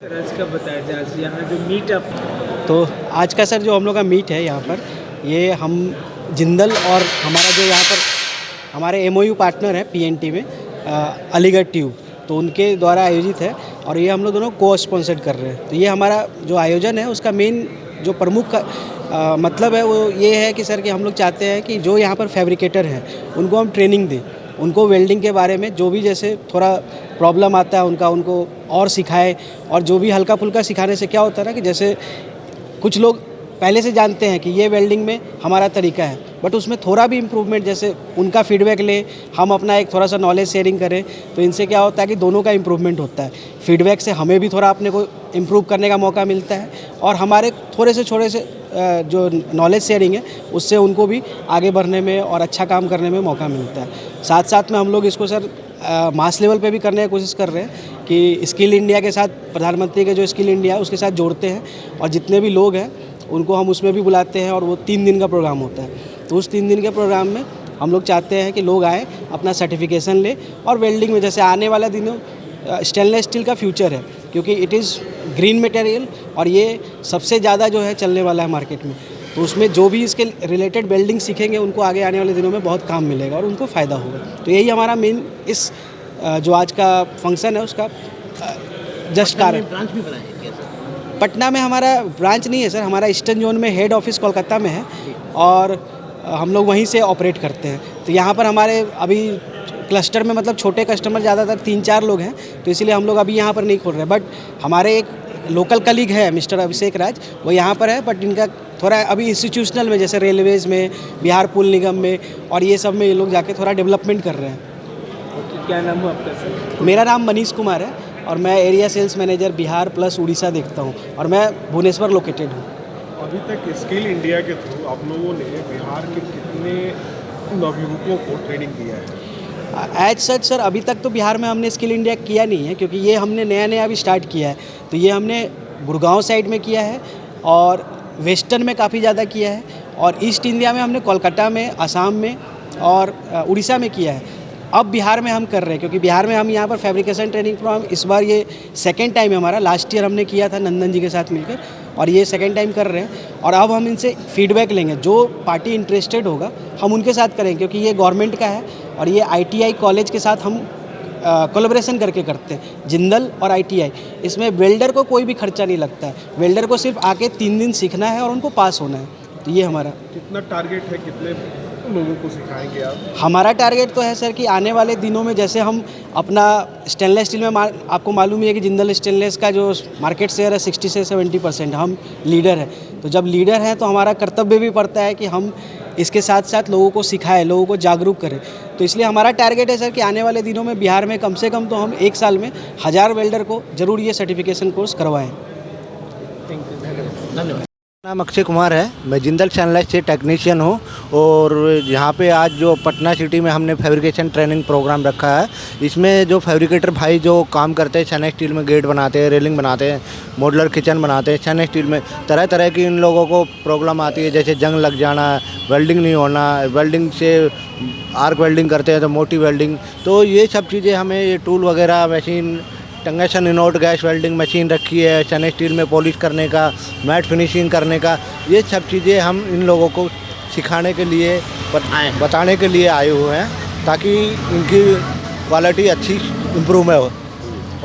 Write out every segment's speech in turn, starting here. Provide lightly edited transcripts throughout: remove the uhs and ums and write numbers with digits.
Sir आज का बताया जाए आज यहाँ जो मीट अप तो आज का सर जो हम लोग का मीट है यहाँ पर, ये हम जिंदल और हमारा जो यहाँ पर हमारे एमओयू पार्टनर है पीएनटी में अलीगढ़ ट्यूब, तो उनके द्वारा आयोजित है और ये हम लोग दोनों को स्पॉन्सर्ड कर रहे हैं। तो ये हमारा जो आयोजन है उसका मेन जो प्रमुख मतलब है वो ये है कि सर कि हम लोग चाहते हैं कि जो यहाँ पर फैब्रिकेटर हैं उनको हम ट्रेनिंग दें, उनको वेल्डिंग के बारे में जो भी जैसे थोड़ा प्रॉब्लम आता है उनको और सिखाएं। और जो भी हल्का फुल्का सिखाने से क्या होता है ना कि जैसे कुछ लोग पहले से जानते हैं कि ये वेल्डिंग में हमारा तरीका है, बट उसमें थोड़ा भी इम्प्रूवमेंट जैसे उनका फीडबैक ले, हम अपना एक थोड़ा सा नॉलेज शेयरिंग करें, तो इनसे क्या होता है कि दोनों का इम्प्रूवमेंट होता है। फीडबैक से हमें भी थोड़ा अपने को इम्प्रूव करने का मौका मिलता है और हमारे थोड़े से जो नॉलेज शेयरिंग है उससे उनको भी आगे बढ़ने में और अच्छा काम करने में मौका मिलता है। साथ साथ में हम लोग इसको सर मास लेवल पे भी करने की कोशिश कर रहे हैं कि स्किल इंडिया के साथ, प्रधानमंत्री के जो स्किल इंडिया है उसके साथ जोड़ते हैं और जितने भी लोग हैं उनको हम उसमें भी बुलाते हैं और वो 3 दिन का प्रोग्राम होता है। तो उस 3 दिन के प्रोग्राम में हम लोग चाहते हैं कि लोग आए, अपना सर्टिफिकेशन ले और वेल्डिंग में जैसे आने वाला दिनों स्टेनलेस स्टील का फ्यूचर है, क्योंकि इट इज़ ग्रीन मटेरियल और ये सबसे ज़्यादा जो है चलने वाला है मार्केट में। तो उसमें जो भी इसके रिलेटेड वेल्डिंग सीखेंगे उनको आगे आने वाले दिनों में बहुत काम मिलेगा और उनको फ़ायदा होगा। तो यही हमारा मेन इस जो आज का फंक्शन है उसका जस्ट कारण। ब्रांच भी बनाए हैं क्या सर? पटना में हमारा ब्रांच नहीं है सर, हमारा ईस्टर्न जोन में हेड ऑफिस कोलकाता में है और हम लोग वहीं से ऑपरेट करते हैं। तो यहाँ पर हमारे अभी क्लस्टर में मतलब छोटे कस्टमर ज़्यादातर 3-4 लोग हैं, तो इसीलिए हम लोग अभी यहाँ पर नहीं खोल रहे। बट हमारे एक लोकल कलीग है मिस्टर अभिषेक राज, वो यहाँ पर है, बट इनका थोड़ा अभी इंस्टीट्यूशनल में जैसे रेलवेज़ में, बिहार पुल निगम में और ये सब में ये लोग जाके थोड़ा डेवलपमेंट कर रहे हैं। क्या नाम है आपका सर? मेरा नाम मनीष कुमार है और मैं area sales manager Bihar plus Orissa देखता हूँ और मैं भुवनेश्वर लोकेटेड हूँ। अभी तक स्किल इंडिया के थ्रू आप लोगों ने बिहार के कितने नवयुवकों को ट्रेनिंग दिया है? एज सच सर अभी तक तो बिहार में हमने स्किल इंडिया किया नहीं है, क्योंकि ये हमने नया अभी स्टार्ट किया है। तो ये हमने गुड़गांव साइड में किया है और वेस्टर्न में काफ़ी ज़्यादा किया है और ईस्ट इंडिया में हमने कोलकाता में, असम में और उड़ीसा में किया है। अब बिहार में हम कर रहे हैं, क्योंकि बिहार में हम यहाँ पर फैब्रिकेशन ट्रेनिंग प्रोग्राम इस बार ये सेकेंड टाइम है हमारा। लास्ट ईयर हमने किया था नंदन जी के साथ मिलकर और ये सेकेंड टाइम कर रहे हैं और अब हम इनसे फीडबैक लेंगे। जो पार्टी इंटरेस्टेड होगा हम उनके साथ करेंगे, क्योंकि ये गवर्नमेंट का है और ये ITI कॉलेज के साथ हम कोलैबोरेशन करके करते हैं, जिंदल और ITI। इसमें वेल्डर को कोई भी खर्चा नहीं लगता है, वेल्डर को सिर्फ आके 3 दिन सीखना है और उनको पास होना है। तो ये हमारा कितना टारगेट है, कितने लोगों को सिखाएंगे आप? हमारा टारगेट तो है सर कि आने वाले दिनों में जैसे हम अपना स्टेनलेस स्टील में आपको मालूम ही है कि जिंदल स्टेनलेस का जो मार्केट शेयर है 60 से 70%, हम लीडर हैं। तो जब लीडर हैं तो हमारा कर्तव्य भी पड़ता है कि हम इसके साथ साथ लोगों को सिखाएं, लोगों को जागरूक करें। तो इसलिए हमारा टारगेट है सर कि आने वाले दिनों में बिहार में कम से कम तो हम 1 साल में 1000 वेल्डर को ज़रूर ये सर्टिफिकेशन कोर्स करवाएँ। धन्यवाद। नाम अक्षय कुमार है, मैं जिंदल स्टेनलेस से टेक्नीशियन हूँ और यहाँ पे आज जो पटना सिटी में हमने फैब्रिकेशन ट्रेनिंग प्रोग्राम रखा है, इसमें जो फैब्रिकेटर भाई जो काम करते हैं, स्टेनलेस स्टील में गेट बनाते हैं, रेलिंग बनाते हैं, मॉड्यूलर किचन बनाते हैं, स्टेनलेस स्टील में तरह तरह की इन लोगों को प्रॉब्लम आती है, जैसे जंग लग जाना, वेल्डिंग नहीं होना, वेल्डिंग से आर्क वेल्डिंग करते हैं तो मोटी वेल्डिंग। तो ये सब चीज़ें हमें ये टूल वगैरह, machine, tungsten inert gas welding machine रखी है, स्टेनलेस स्टील में पॉलिश करने का, मैट फिनिशिंग करने का, ये सब चीज़ें हम इन लोगों को सिखाने के लिए, बताने के लिए आए हुए हैं, ताकि इनकी क्वालिटी अच्छी इम्प्रूव हो।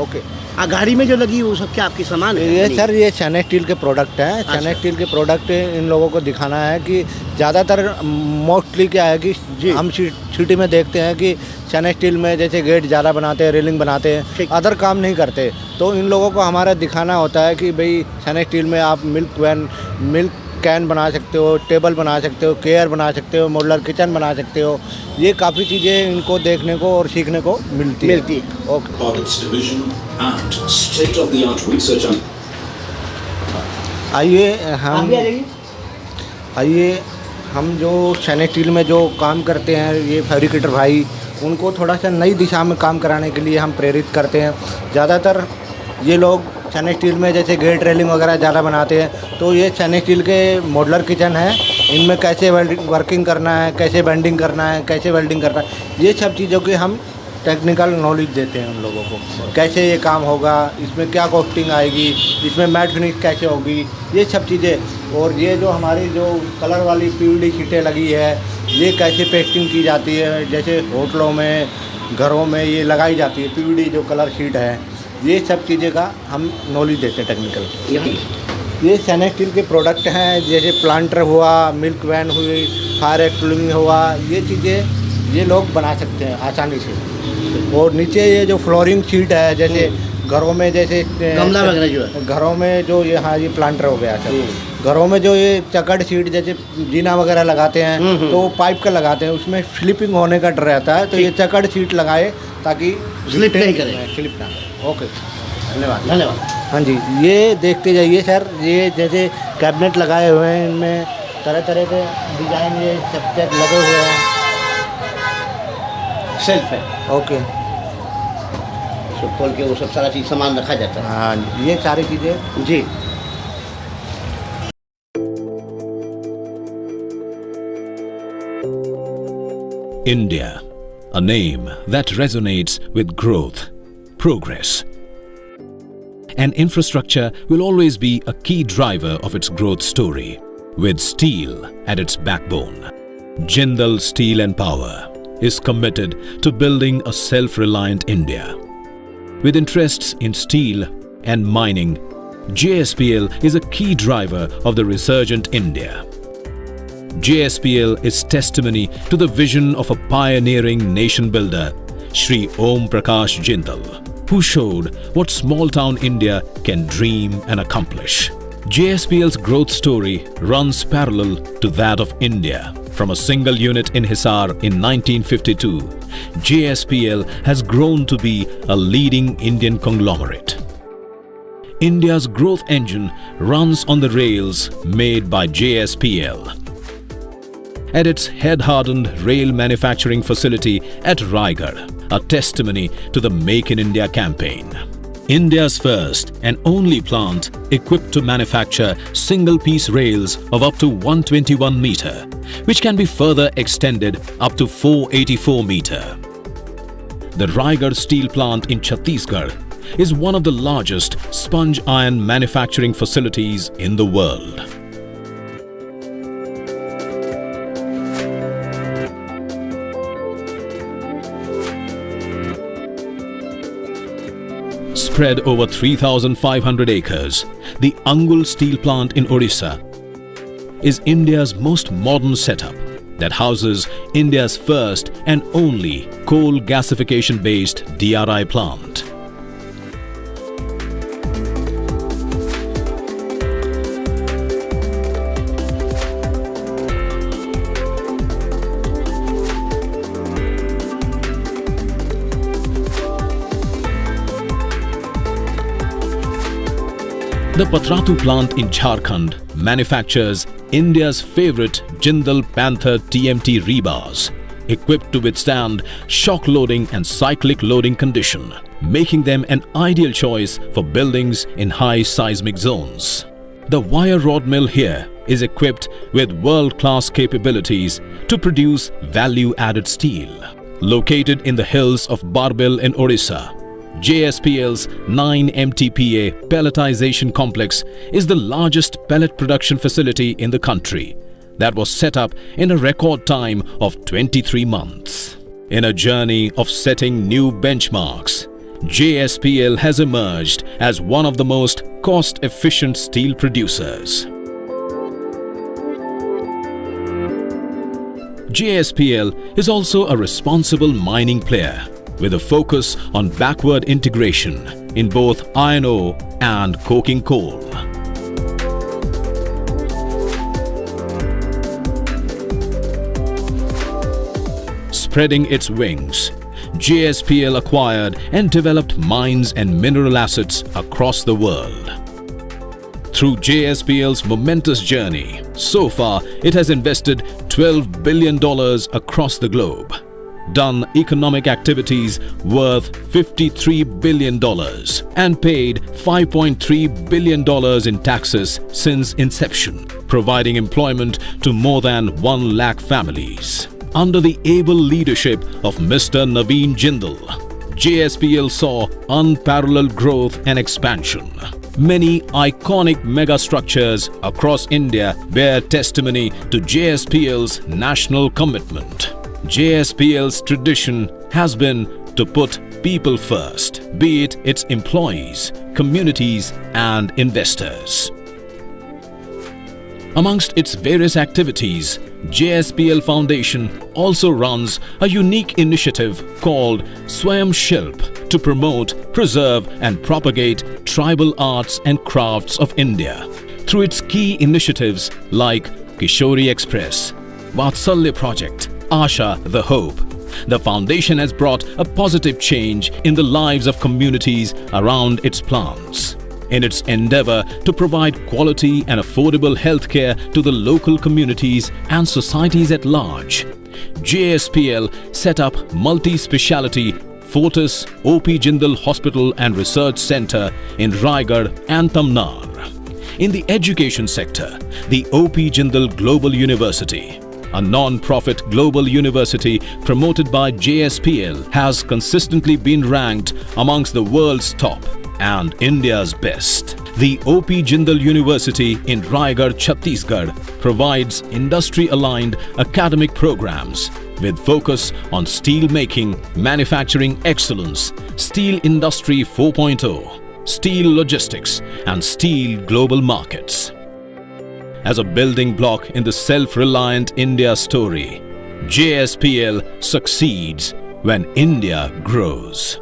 ओके। गाड़ी में जो लगी वो सब क्या आपकी सामान है? ये सर ये स्टेनलेस स्टील के प्रोडक्ट हैं। स्टेनलेस स्टील के प्रोडक्ट इन लोगों को दिखाना है कि ज़्यादातर मोस्टली क्या है कि हम सिटी में देखते हैं कि स्टेनलेस स्टील में जैसे गेट ज़्यादा बनाते हैं, रेलिंग बनाते हैं, अदर काम नहीं करते। तो इन लोगों को हमारा दिखाना होता है कि भाई स्टेनलेस स्टील में आप मिल्क कैन बना सकते हो, टेबल बना सकते हो, केयर बना सकते हो, मॉड्यूलर किचन बना सकते हो। ये काफ़ी चीज़ें इनको देखने को और सीखने को मिलती है। ओके। आइए हम जो स्टेनलेस स्टील में जो काम करते हैं, ये फैब्रिकेटर भाई, उनको थोड़ा सा नई दिशा में काम कराने के लिए हम प्रेरित करते हैं। ज़्यादातर ये लोग स्टेनलेस स्टील में जैसे गेट रेलिंग वगैरह ज़्यादा बनाते हैं, तो ये स्टेनलेस स्टील के मॉड्यूलर किचन है, इनमें कैसे वर्किंग करना है, कैसे बेंडिंग करना है, कैसे वेल्डिंग करना है, ये सब चीज़ों की हम टेक्निकल नॉलेज देते हैं उन लोगों को, कैसे ये काम होगा, इसमें क्या कॉस्टिंग आएगी, इसमें मैट फिनिश कैसे होगी, ये सब चीज़ें। और ये जो हमारी जो कलर वाली पीवीडी शीटें लगी है, ये कैसे पेस्टिंग की जाती है, जैसे होटलों में, घरों में ये लगाई जाती है पीवीडी जो कलर शीट है, ये सब चीज़ें का हम नॉलेज देते हैं टेक्निकल। ये स्टेनलेस स्टील के प्रोडक्ट हैं, जैसे प्लांटर हुआ, मिल्क वैन हुई, फायर एक्टिंग हुआ, ये चीज़ें ये लोग बना सकते हैं आसानी से। और नीचे ये जो फ्लोरिंग शीट है, जैसे घरों में, जैसे गमला वगैरह जो है, घरों में जो ये, हाँ, ये प्लांटर हो गया सब। घरों में जो ये चकड़ शीट जैसे जीना वगैरह लगाते हैं तो पाइप का लगाते हैं, उसमें स्लिपिंग होने का डर रहता है, तो ये चकड़ शीट लगाए ताकि स्लिप नहीं करे। स्लिप ना करे। ओके, धन्यवाद। धन्यवाद। हाँ जी, ये देखते जाइए सर, ये जैसे कैबिनेट लगाए हुए हैं, इनमें तरह तरह के डिज़ाइन ये सब लगे हुए हैं। सेल्फ है, ओके, तो खोल के वो सब सारा चीज़ सामान रखा जाता है। हाँ, ये सारी चीज़ें जी। India, a name that resonates with growth, progress. And infrastructure will always be a key driver of its growth story, with steel at its backbone. Jindal Steel and Power is committed to building a self-reliant India. With interests in steel and mining, JSPL is a key driver of the resurgent India. JSPL is testimony to the vision of a pioneering nation builder, Shri Om Prakash Jindal, who showed what small-town India can dream and accomplish. JSPL's growth story runs parallel to that of India. From a single unit in Hisar in 1952, JSPL has grown to be a leading Indian conglomerate. India's growth engine runs on the rails made by JSPL. At its head-hardened rail manufacturing facility at Raigarh, a testimony to the Make in India campaign. India's first and only plant equipped to manufacture single-piece rails of up to 121 meter, which can be further extended up to 484 meter. The Raigarh steel plant in Chhattisgarh is one of the largest sponge iron manufacturing facilities in the world. Spread over 3,500 acres, the Angul steel plant in Odisha is India's most modern setup that houses India's first and only coal gasification-based DRI plant. The Patratu plant in Jharkhand manufactures India's favorite Jindal Panther TMT rebars, equipped to withstand shock loading and cyclic loading condition, making them an ideal choice for buildings in high seismic zones. The wire rod mill here is equipped with world-class capabilities to produce value-added steel. Located in the hills of Barbil in Odisha, JSPL's 9 MTPA pelletization complex is the largest pellet production facility in the country that was set up in a record time of 23 months. In a journey of setting new benchmarks, JSPL has emerged as one of the most cost-efficient steel producers. JSPL is also a responsible mining player with a focus on backward integration in both iron ore and coking coal. Spreading its wings, JSPL acquired and developed mines and mineral assets across the world. Through JSPL's momentous journey, so far it has invested $12 billion across the globe, done economic activities worth $53 billion and paid $5.3 billion in taxes since inception, providing employment to more than 1 lakh families. Under the able leadership of Mr. Naveen Jindal, JSPL saw unparalleled growth and expansion. Many iconic megastructures across India bear testimony to JSPL's national commitment. JSPL's tradition has been to put people first, be it its employees, communities, and investors. Amongst its various activities, JSPL Foundation also runs a unique initiative called Swayam Shilp to promote, preserve, and propagate tribal arts and crafts of India. Through its key initiatives like Kishori Express, Vatsalya Project, Asha the Hope, the foundation has brought a positive change in the lives of communities around its plants. In its endeavor to provide quality and affordable healthcare to the local communities and societies at large, JSPL set up multi-speciality Fortis OP Jindal Hospital and Research Centre in Raigad and Tamnar. In the education sector, the OP Jindal Global University, a non-profit global university promoted by JSPL, has consistently been ranked amongst the world's top and India's best. The OP Jindal University in Raigad, Chhattisgarh provides industry-aligned academic programs with focus on steel making, manufacturing excellence, steel industry 4.0, steel logistics, and steel global markets. As a building block in the self-reliant India story, JSPL succeeds when India grows.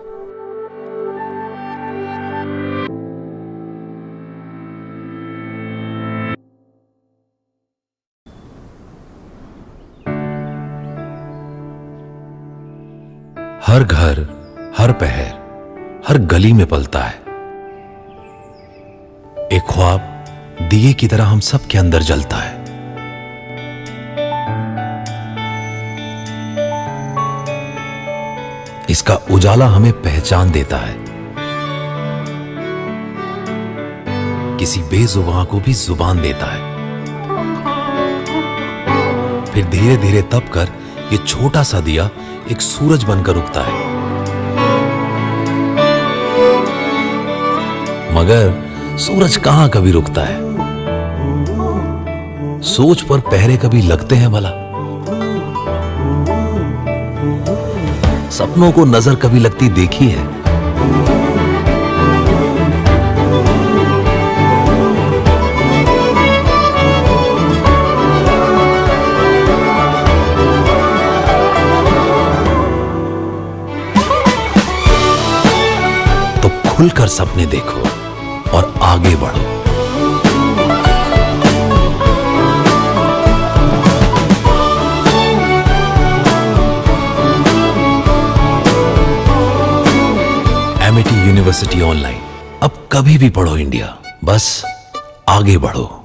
हर घर, हर पहर, हर गली में पलता है एक ख्वाब, दिए की तरह हम सब के अंदर जलता है। इसका उजाला हमें पहचान देता है, किसी बेजुबान को भी जुबान देता है। फिर धीरे धीरे तप कर ये छोटा सा दिया एक सूरज बनकर उगता है। मगर सूरज कहां कभी रुकता है? सोच पर पहरे कभी लगते हैं भला? सपनों को नजर कभी लगती देखी है? खुलकर सपने देखो और आगे बढ़ो। एमिटी यूनिवर्सिटी ऑनलाइन, अब कभी भी पढ़ो इंडिया, बस आगे बढ़ो।